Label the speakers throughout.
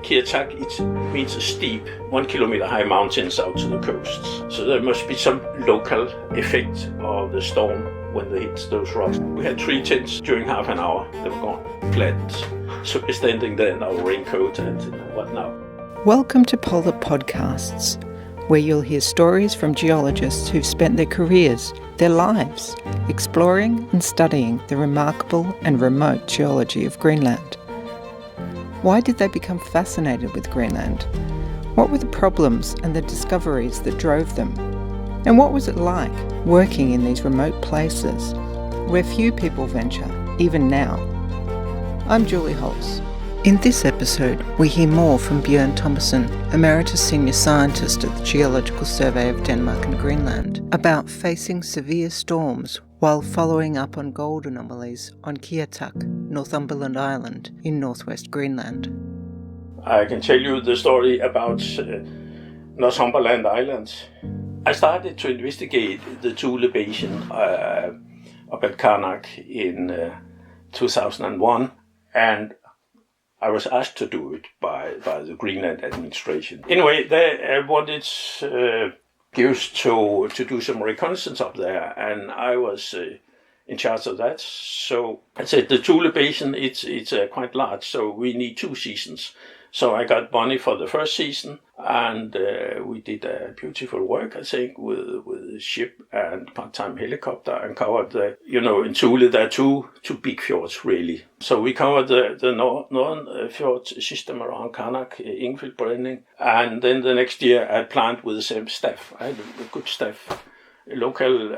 Speaker 1: Kiatak, it means a steep 1 kilometer high mountains out to the coast. So there must be some local effect of the storm when they hit those rocks. We had 3 tents during half an hour. They were gone flat. So we're standing there in our raincoat and what now?
Speaker 2: Welcome to Polar Podcasts, where you'll hear stories from geologists who've spent their careers, their lives, exploring and studying the remarkable and remote geology of Greenland. Why did they become fascinated with Greenland? What were the problems and the discoveries that drove them? And what was it like working in these remote places, where few people venture, even now? I'm Julie Hollis. In this episode, we hear more from Bjørn Thomassen, Emeritus Senior Scientist at the Geological Survey of Denmark and Greenland, about facing severe storms while following up on gold anomalies on Kiatak, Northumberland Island in North-West Greenland.
Speaker 1: I can tell you the story about Northumberland Island. I started to investigate the Thule Basin up at Kiatak in 2001, and I was asked to do it by the Greenland administration. Anyway, they wanted geos to do some reconnaissance up there, and I was in charge of that. So I said the Thule Basin, it's quite large, so we need 2 seasons. So I got money for the first season, and we did a beautiful work, I think, with a ship and part-time helicopter, and covered in Thule there are two big fjords, really. So we covered the northern fjord system around Kiatak, Ingvild, and then the next year I planned with the same staff. I had a good staff, local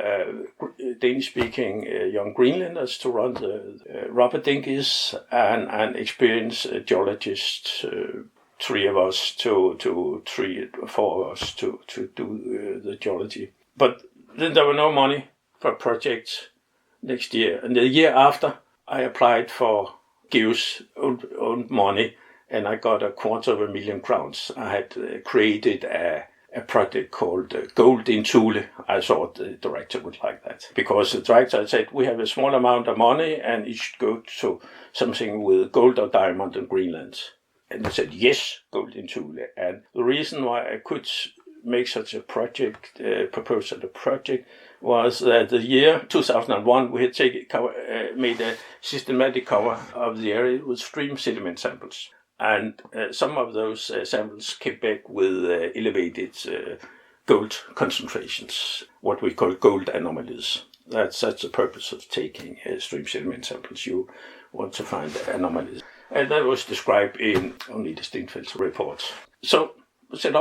Speaker 1: Danish-speaking young Greenlanders to run the rubber dinghies, and experienced geologists, 4 of us to do the geology. But then there were no money for a project next year. And the year after, I applied for geos own money, and I got 250,000 crowns. I had created a project called Gold in Thule. I thought the director would like that, because the director said, we have a small amount of money and it should go to something with gold or diamond in Greenland. And I said, yes, Gold in Thule. And the reason why I could make such a project, propose a project, was that the year 2001 we had made a systematic cover of the area with stream sediment samples. And some of those samples came back with elevated gold concentrations, what we call gold anomalies. That's the purpose of taking stream sediment samples. You want to find anomalies. And that was described in only the Stenfeld's reports. So we said,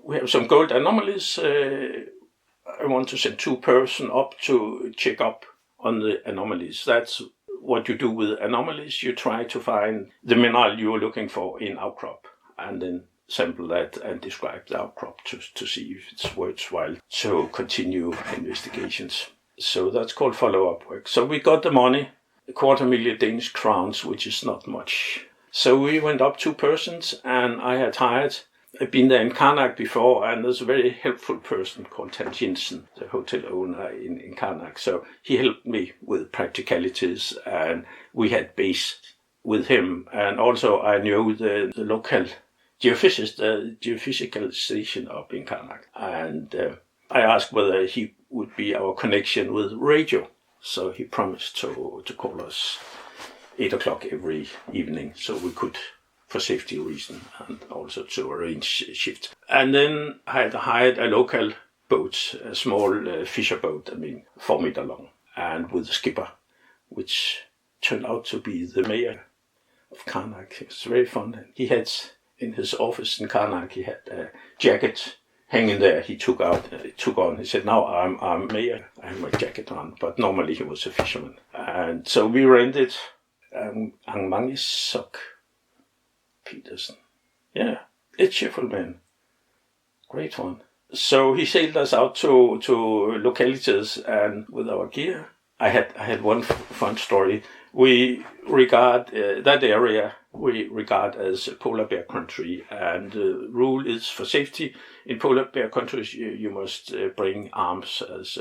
Speaker 1: we have some gold anomalies. I want to send 2 persons up to check up on the anomalies. That's what you do with anomalies. You try to find the mineral you're looking for in outcrop, and then sample that and describe the outcrop to see if it's worthwhile to continue investigations. So that's called follow-up work. So we got the money, 250,000 Danish crowns, which is not much. So we went up 2 persons, and I'd been there in Kiatak before, and there's a very helpful person called Hans Jensen, the hotel owner in Kiatak. So he helped me with practicalities, and we had base with him. And also I knew the local geophysicist, the geophysical station up in Kiatak. And I asked whether he would be our connection with radio. So he promised to call us 8 o'clock every evening, so we could, for safety reason, and also to arrange shift. And then I had hired a local boat, a small fisher boat, 4 meter long, and with a skipper, which turned out to be the mayor of Kiatak. It was very fun. He had, in his office in Kiatak, he had a jacket hanging there. He took on. He said, now I'm mayor, I have my jacket on, but normally he was a fisherman. And so we rented Sok Peterson. Yeah, a cheerful man. Great one. So he sailed us out to localities, and with our gear. I had one fun story. We regard that area as polar bear country, and the rule is for safety in polar bear countries you must bring arms as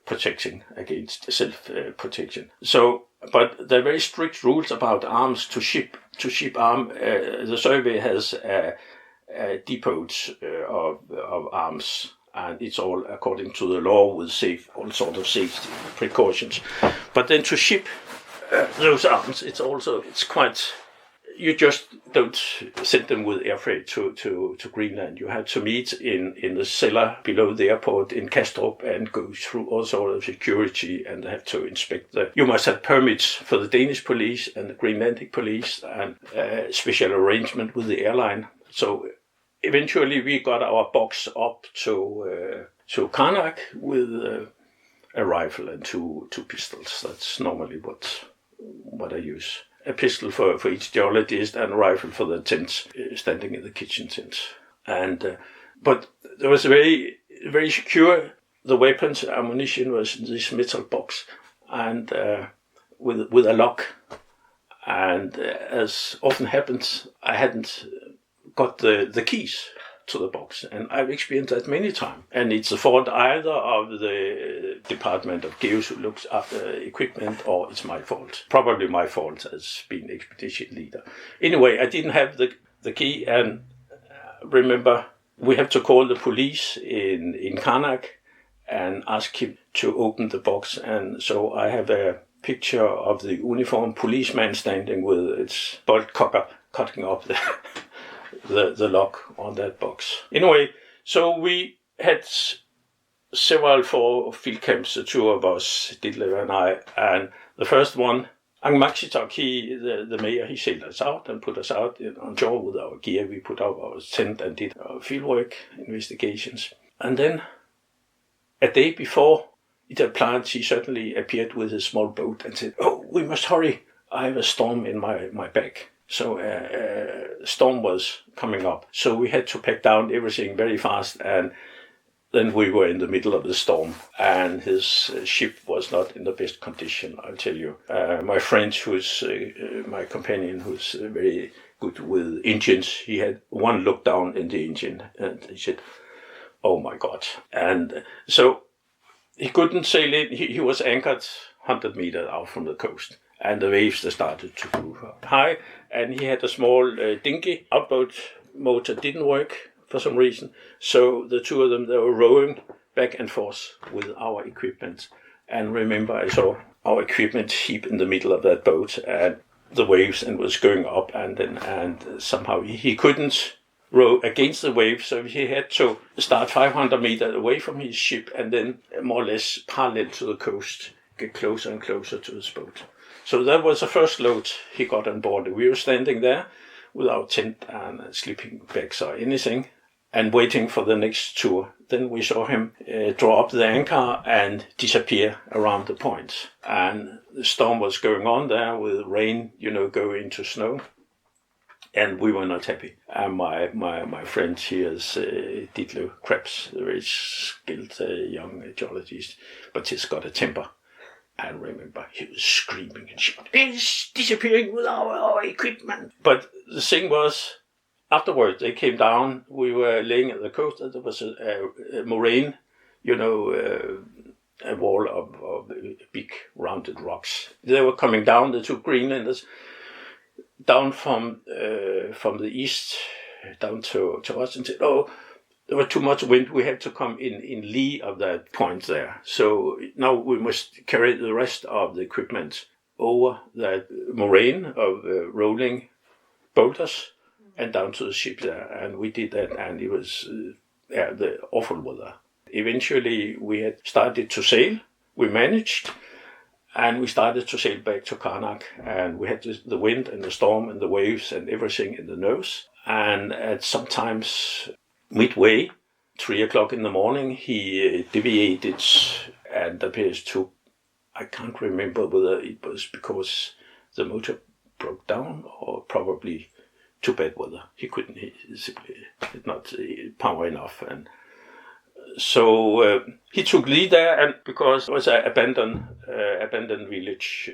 Speaker 1: protection against self-protection. So But there are very strict rules about arms to ship arm. The survey has depots of arms, and it's all according to the law with all sort of safety precautions. But then to ship those arms, it's quite. You just don't send them with air freight to Greenland. You have to meet in the cellar below the airport in Kastrup and go through all sorts of security and have to inspect You must have permits for the Danish police and the Greenlandic police and special arrangement with the airline. So eventually we got our box up to Kiatak with a rifle and two pistols. That's normally what I use. A pistol for each geologist and a rifle for the tent, standing in the kitchen tent. And but there was very, very secure. The weapons, ammunition was in this metal box, and with a lock. And as often happens, I hadn't got the keys to the box, and I've experienced that many times. And it's the fault either of the Department of Geos who looks after equipment, or it's my fault. Probably my fault as being expedition leader. Anyway, I didn't have the key, and remember, we have to call the police in Kiatak and ask him to open the box. And so I have a picture of the uniformed policeman standing with its bolt cutter cutting up the lock on that box. Anyway, so we had several for field camps, the two of us, Ditlev and I, and the first one, Kiatak, the mayor, he sailed us out and put us out on shore with our gear. We put up our tent and did our fieldwork investigations. And then a day before it had planned, he suddenly appeared with his small boat and said, "Oh, we must hurry. I have a storm in my bag." So a storm was coming up. So we had to pack down everything very fast, and then we were in the middle of the storm, and his ship was not in the best condition, I'll tell you. My friend, who's my companion, who's very good with engines, he had one look down in the engine, and he said, "Oh my God." And so he couldn't sail in. He was anchored 100 meters out from the coast. And the waves started to move up high, and he had a small dinghy. Outboard motor didn't work for some reason, so the two of them, they were rowing back and forth with our equipment. And remember, I saw our equipment heap in the middle of that boat, and the waves, and was going up, and somehow he couldn't row against the waves, so he had to start 500 meters away from his ship, and then more or less parallel to the coast, get closer and closer to his boat. So that was the first load he got on board. We were standing there with our tent and sleeping bags or anything, and waiting for the next tour. Then we saw him draw up the anchor and disappear around the point. And the storm was going on there with rain, going into snow. And we were not happy. And my friend here is Ditlev Krebs, a very skilled young geologist, but he's got a temper. And remember, he was screaming and shouting, "It's disappearing with our equipment." But the thing was, afterwards they came down, we were laying at the coast, and there was a moraine, a wall of big rounded rocks. They were coming down, the two Greenlanders, down from the east, down to us, and said, "Oh, there was too much wind, we had to come in lee of that point there. So now we must carry the rest of the equipment over that moraine of rolling boulders and down to the ship there." And we did that, and it was the awful weather. Eventually we had started to sail, we managed, and we started to sail back to Kiatak, and we had the wind and the storm and the waves and everything in the nose. And at sometimes midway, 3 o'clock in the morning, he deviated and appears to, I can't remember whether it was because the motor broke down or probably too bad weather. He simply did not power enough. And so he took lead there, and because it was an abandoned village,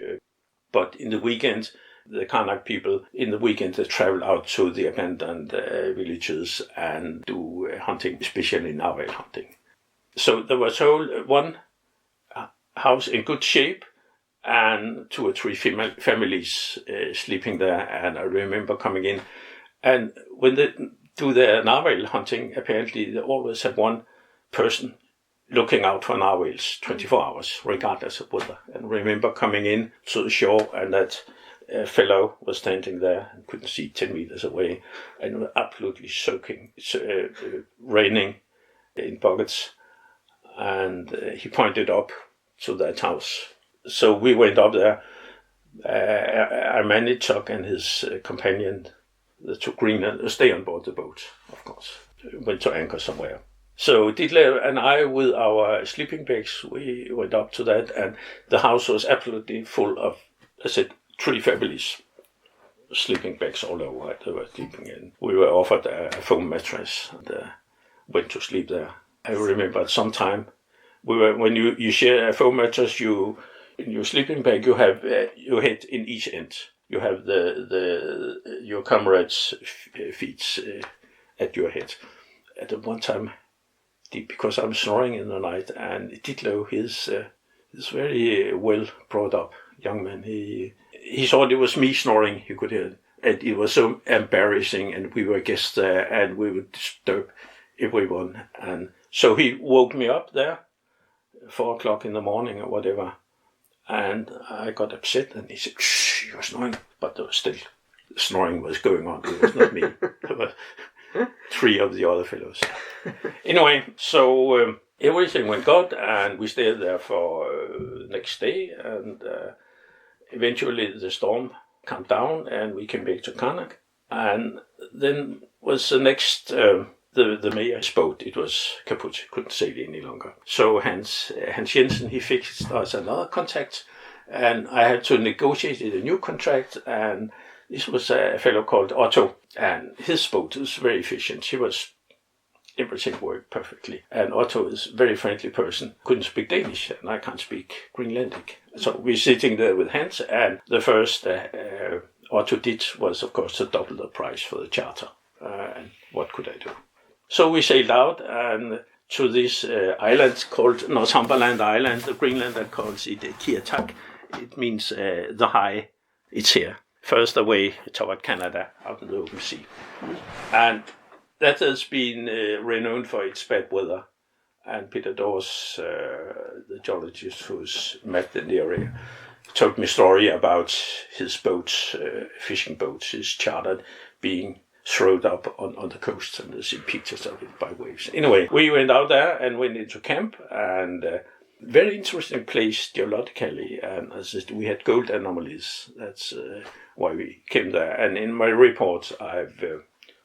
Speaker 1: but in the weekend, the Kiatak people, in the weekend, they travel out to the abandoned villages and do hunting, especially narwhal hunting. So there was one house in good shape, and 2 or 3 families sleeping there. And I remember coming in, and when they do their narwhal hunting, apparently they always have one person looking out for narwhals 24 hours, regardless of weather. And I remember coming in to the shore, and that fellow was standing there and couldn't see 10 meters away, and it was absolutely soaking, raining in buckets. And he pointed up to that house. So we went up there. Our man Chuck and his companion, they took Greenland, stay on board the boat, of course. Went to anchor somewhere. So Ditlev and I, with our sleeping bags, we went up to that, and the house was absolutely full of, I said, 3 families, sleeping bags all over. They were sleeping in. We were offered a foam mattress and went to sleep there. I remember at some time, when you share a foam mattress, in your sleeping bag you have your head in each end. You have your comrade's feet at your head. At one time, because I'm snoring in the night, and Ditlev, he's very well brought up young man. He thought it was me snoring. He could hear it, and it was so embarrassing. And we were guests there, and we would disturb everyone. And so he woke me up there, 4 o'clock in the morning or whatever. And I got upset, and he said, "Shh, you're snoring." But there was still snoring was going on. It was not me. There were 3 of the other fellows. Anyway, so everything went good, and we stayed there for the next day, and eventually the storm calmed down, and we came back to Kiatak. And then was the next, the mayor's boat. It was kaput, couldn't sail any longer. So Hans Jensen, he fixed us another contact, and I had to negotiate a new contract, and this was a fellow called Otto, and his boat was very efficient. Everything worked perfectly. And Otto is a very friendly person, couldn't speak Danish, and I can't speak Greenlandic. So we're sitting there with Hans, and the first Otto did was, of course, to double the price for the charter. And what could I do? So we sailed out and to this island called Northumberland Island. The Greenlander calls it Kiatak. It means the high. It's here, first away toward Canada, out in the open sea. And that has been renowned for its bad weather. And Peter Dawes, the geologist who's mapped in the area, told me a story about his boats, fishing boats, his chartered, being thrown up on the coast, and there's pictures of it by waves. Anyway, we went out there and went into camp, and very interesting place geologically. And as I said, we had gold anomalies. That's why we came there. And in my report, I've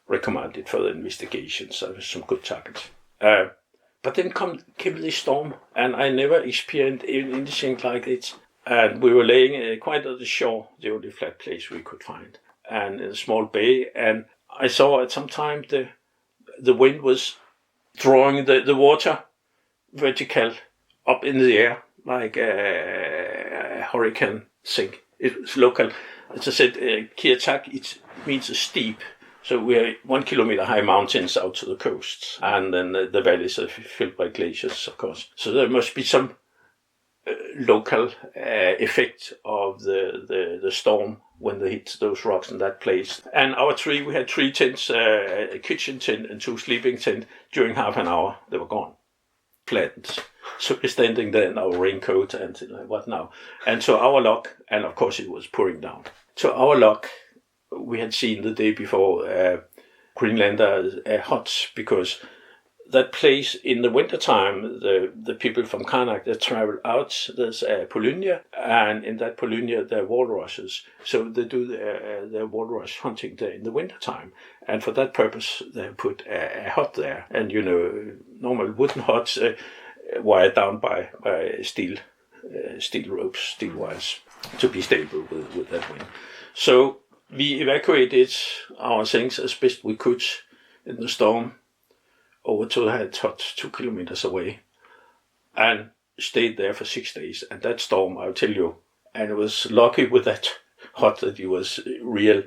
Speaker 1: recommended further investigations. There was some good targets. But then came this storm, and I never experienced anything like it. And we were laying quite at the shore, the only flat place we could find, and in a small bay. And I saw at some time the wind was drawing the water vertical up in the air like a hurricane thing. It was local. As I said, Kiatak, it means a steep. So we're 1 kilometer high mountains out to the coast, and then the valleys are filled by glaciers, of course. So there must be some local effect of the storm when they hit those rocks in that place. And we had 3 tents, a kitchen tent and 2 sleeping tents. During half an hour, they were gone, flattened. So we're standing there in our raincoat and like, what now? And to our luck, and of course it was pouring down. To our luck, we had seen the day before Greenlander huts, because that place in the wintertime, the people from Kiatak, they travel out. There's Polynia, and in that Polynia there are walruses. So they do their walrus hunting there in the wintertime. And for that purpose, they put a hut there. And, normal wooden huts wired down by steel ropes, steel wires, to be stable with that wind. So we evacuated our things as best we could in the storm over to that hut 2 kilometers away, and stayed there for 6 days. And that storm, I'll tell you, and it was lucky with that hut that it was real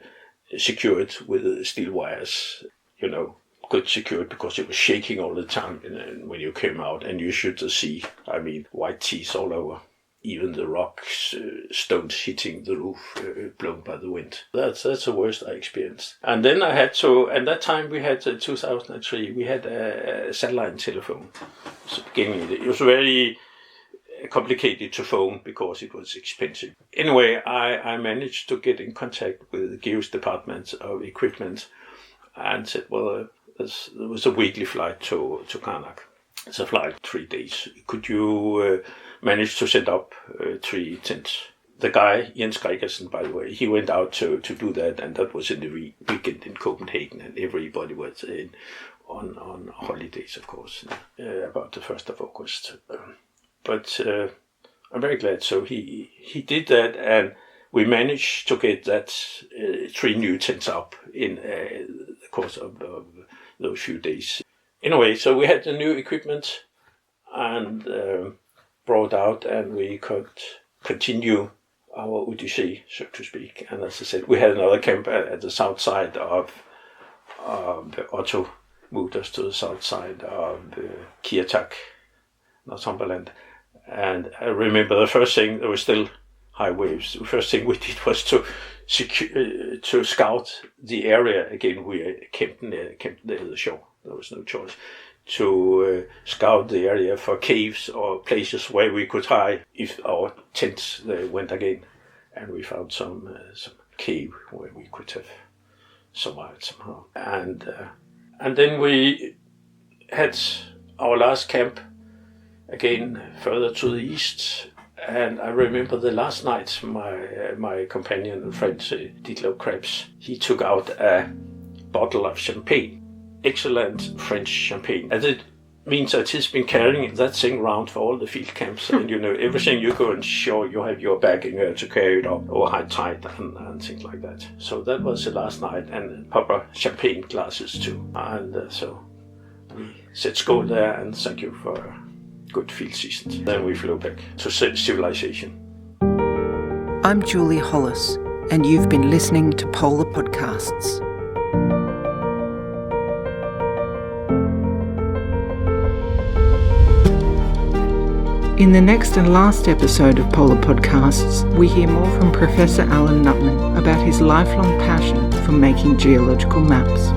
Speaker 1: secured with steel wires, good secured, because it was shaking all the time when you came out, and you should see, white teeth all over. even the rocks, stones hitting the roof, blown by the wind. That's the worst I experienced. And then I had to, at that time we had, 2003, we had a satellite telephone. So beginning, it was very complicated to phone because it was expensive. Anyway, I managed to get in contact with the Geos Department of Equipment and said, well, there was a weekly flight to Kiatak. It's a flight 3 days. Could you manage to set up 3 tents? The guy, Jens Gregersen, by the way, he went out to do that, and that was in the weekend in Copenhagen, and everybody was on holidays, of course, about the 1st of August. But I'm very glad. So he did that, and we managed to get that 3 new tents up in the course of those few days. Anyway, so we had the new equipment and brought out, and we could continue our Odyssey, so to speak. And as I said, we had another camp at the south side of Otto, moved us to the south side of Kiatak, Northumberland. And I remember the first thing, there were still high waves. The first thing we did was to scout the area again. We camped near the shore. There was no choice. To scout the area for caves or places where we could hide if our tents went again. And we found some cave where we could have survived somehow. And then we had our last camp again further to the east. And I remember the last night, my companion and friend, Ditlev Krebs, he took out a bottle of champagne. Excellent French champagne. And it means that he's been carrying that thing around for all the field camps. And everything you go and show, you have your bag and you have to carry it up or hide tight and things like that. So that was the last night, and proper champagne glasses too. And so we said skål there and thank you for a good field season. Then we flew back to civilization.
Speaker 2: I'm Julie Hollis, and you've been listening to Polar Podcasts. In the next and last episode of Polar Podcasts, we hear more from Professor Alan Nutman about his lifelong passion for making geological maps.